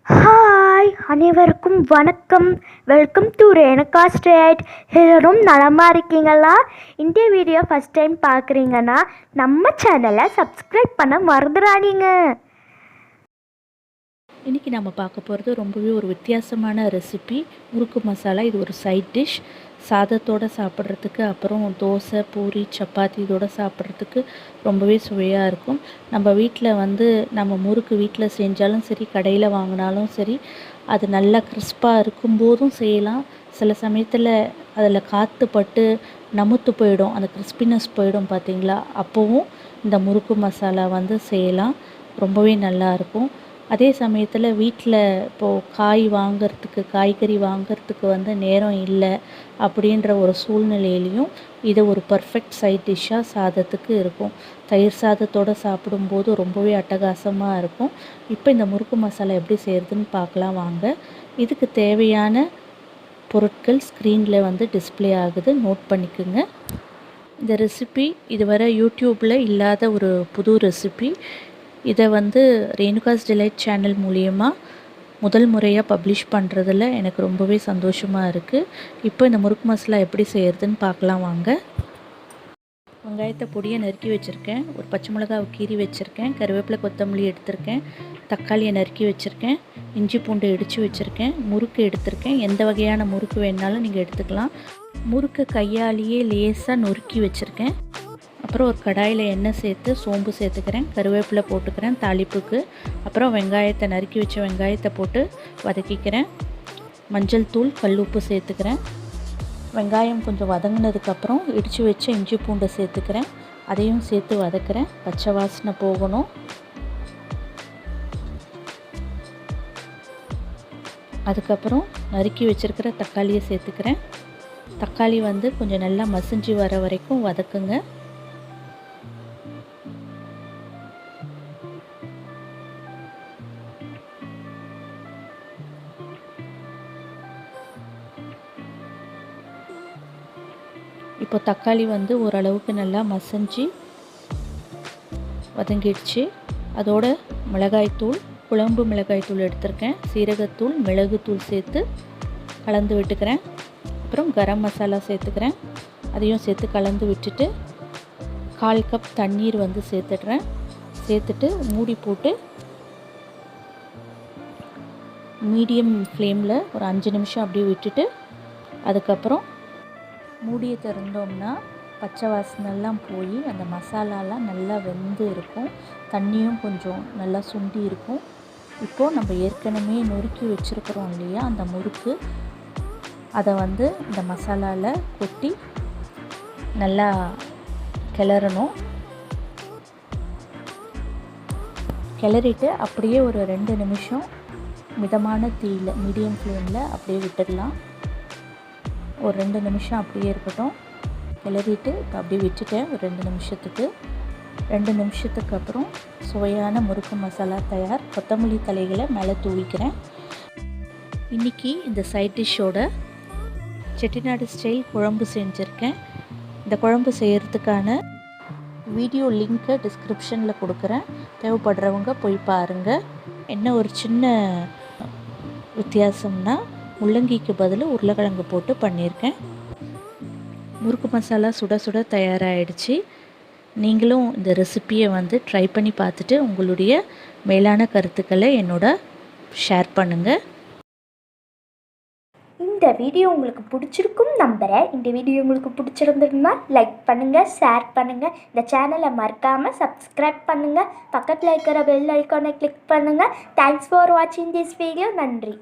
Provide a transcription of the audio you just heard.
Hi அனைவருக்கும் வணக்கம். Welcome to Renuka straight. எல்லாரும் நலமாக இருக்கீங்களா? இந்த வீடியோ ஃபஸ்ட் டைம் பார்க்குறீங்கன்னா நம்ம சேனலை சப்ஸ்கிரைப் பண்ண மறந்துடாதீங்க. இன்றைக்கி நம்ம பார்க்க போகிறது ரொம்பவே ஒரு வித்தியாசமான ரெசிபி, முறுக்கு மசாலா. இது ஒரு சைட் டிஷ். சாதத்தோடு சாப்பிட்றதுக்கு, அப்புறம் தோசை, பூரி, சப்பாத்தி இதோடு சாப்பிட்றதுக்கு ரொம்பவே சுவையாக இருக்கும். நம்ம வீட்டில் நம்ம முறுக்கு வீட்டில் செஞ்சாலும் சரி, கடையில் வாங்கினாலும் சரி, அது நல்லா கிறிஸ்பாக இருக்கும்போதும் செய்யலாம். சில சமயத்தில் அதில் காற்று பட்டு நமுத்து போயிடும், அந்த கிறிஸ்பினஸ் போயிடும் பார்த்திங்களா. அப்போவும் இந்த முறுக்கு மசாலா செய்யலாம். ரொம்பவே நல்லாயிருக்கும். அதே சமயத்தில் வீட்டில் இப்போது காய்கறி வாங்கிறதுக்கு நேரம் இல்லை அப்படின்ற ஒரு சூழ்நிலையிலையும் இது ஒரு பர்ஃபெக்ட் சைட் டிஷ்ஷாக சாதத்துக்கு இருக்கும். தயிர் சாதத்தோடு சாப்பிடும்போது ரொம்பவே அட்டகாசமாக இருக்கும். இப்போ இந்த முறுக்கு மசாலா எப்படி செய்கிறதுன்னு பார்க்கலாம் வாங்க. இதுக்கு தேவையான பொருட்கள் ஸ்க்ரீனில் டிஸ்பிளே ஆகுது, நோட் பண்ணிக்கோங்க. இந்த ரெசிபி இதுவரை யூடியூப்பில் இல்லாத ஒரு புது ரெசிபி. இதை ரேணுகாஸ் டிலைட் சேனல் மூலியமாக முதல் முறையாக பப்ளிஷ் பண்ணுறதுல எனக்கு ரொம்பவே சந்தோஷமாக இருக்குது. இப்போ இந்த முறுக்கு மசாலா எப்படி செய்கிறதுன்னு பார்க்கலாம் வாங்க. வெங்காயத்தை பொடியை நறுக்கி வச்சுருக்கேன், ஒரு பச்சை மிளகாவை கீறி வச்சுருக்கேன், கருவேப்பிலை கொத்தமல்லி எடுத்திருக்கேன், தக்காளியை நறுக்கி வச்சுருக்கேன், இஞ்சி பூண்டு இடித்து வச்சுருக்கேன், முறுக்கு எடுத்திருக்கேன். எந்த வகையான முறுக்கு வேணாலும் நீங்கள் எடுத்துக்கலாம். முறுக்கு கையாலேயே லேசாக நொறுக்கி வச்சுருக்கேன். அப்புறம் ஒரு கடாயில் எண்ணெய் சேர்த்து சோம்பு சேர்த்துக்கிறேன், கருவேப்பிலை போட்டுக்கிறேன் தாளிப்புக்கு. அப்புறம் வெங்காயத்தை நறுக்கி வச்ச வெங்காயத்தை போட்டு வதக்கிக்கிறேன். மஞ்சள் தூள், கல் உப்பு சேர்த்துக்கிறேன். வெங்காயம் கொஞ்சம் வதங்கினதுக்கப்புறம் இடித்து வச்ச இஞ்சி பூண்டை சேர்த்துக்கிறேன், அதையும் சேர்த்து வதக்கிறேன். பச்சை வாசனை போகணும். அதுக்கப்புறம் நறுக்கி வச்சுருக்கிற தக்காளியை சேர்த்துக்கிறேன். தக்காளி கொஞ்சம் நல்லா மசிஞ்சு வர வரைக்கும் வதக்குங்க. இப்போ தக்காளி ஓரளவுக்கு நல்லா மசிஞ்சு வதங்கிடுச்சு. அதோட மிளகாய்த்தூள், குழம்பு மிளகாய்த்தூள் எடுத்திருக்கேன், சீரகத்தூள், மிளகுத்தூள் சேர்த்து கலந்து விட்டுக்கிறேன். அப்புறம் கரம் மசாலா சேர்த்துக்கிறேன், அதையும் சேர்த்து கலந்து விட்டுட்டு 1/4 கப் தண்ணீர் சேர்த்துடுறேன். சேர்த்துட்டு மூடி போட்டு மீடியம் ஃப்ளேமில் ஒரு 5 நிமிஷம் அப்படியே விட்டுட்டு, அதுக்கப்புறம் மூடியை திறந்தோம்னா பச்சை வாசனெல்லாம் போய் அந்த மசாலாலாம் நல்லா வெந்து இருக்கும். தண்ணியும் கொஞ்சம் நல்லா சுண்டி இருக்கும். இப்போது நம்ம ஏற்கனவே நொறுக்கி வச்சுருக்கிறோம் இல்லையா அந்த முறுக்கு, அதை இந்த மசாலாவில் கொட்டி நல்லா கிளறணும். கிளறிட்டு அப்படியே ஒரு 2 நிமிஷம் மிதமான தீயில், மீடியம் ஃப்ளேமில் அப்படியே விட்டுடலாம். ஒரு 2 நிமிஷம் அப்படியே இருக்கட்டும். கிளறிட்டு இப்போ அப்படியே விட்டுட்டேன் ஒரு 2 நிமிஷத்துக்கு. 2 நிமிஷத்துக்கு அப்புறம் சுவையான முறுக்கு மசாலா தயார். கொத்தமல்லி தலைகளை மேலே தூவிக்கிறேன். இன்றைக்கி இந்த சைட் டிஷ்ஷோட செட்டிநாடு ஸ்டைல் குழம்பு செஞ்சுருக்கேன். இந்த குழம்பு செய்கிறதுக்கான வீடியோ லிங்க்கை டிஸ்கிரிப்ஷனில் கொடுக்குறேன், தேவைப்படுறவங்க போய் பாருங்கள். என்ன ஒரு சின்ன வித்தியாசம்னா, முள்ளங்கிக்கு பதில் உருளைக்கிழங்கு போட்டு பண்ணியிருக்கேன். முறுக்கு மசாலா சுட சுட தயாராகிடுச்சு. நீங்களும் இந்த ரெசிப்பியை ட்ரை பண்ணி பார்த்துட்டு உங்களுடைய மேலான கருத்துக்களை என்னோட ஷேர் பண்ணுங்கள். இந்த வீடியோ உங்களுக்கு பிடிச்சிருக்கும் நம்புகிறேன். இந்த வீடியோ உங்களுக்கு பிடிச்சிருந்ததுன்னா லைக் பண்ணுங்கள், ஷேர் பண்ணுங்கள். இந்த சேனலை மறக்காமல் சப்ஸ்கிரைப் பண்ணுங்கள். பக்கத்தில் இருக்கிற பெல் ஐக்கானை கிளிக் பண்ணுங்கள். தேங்க்ஸ் ஃபார் வாட்சிங் திஸ் வீடியோ. நன்றி.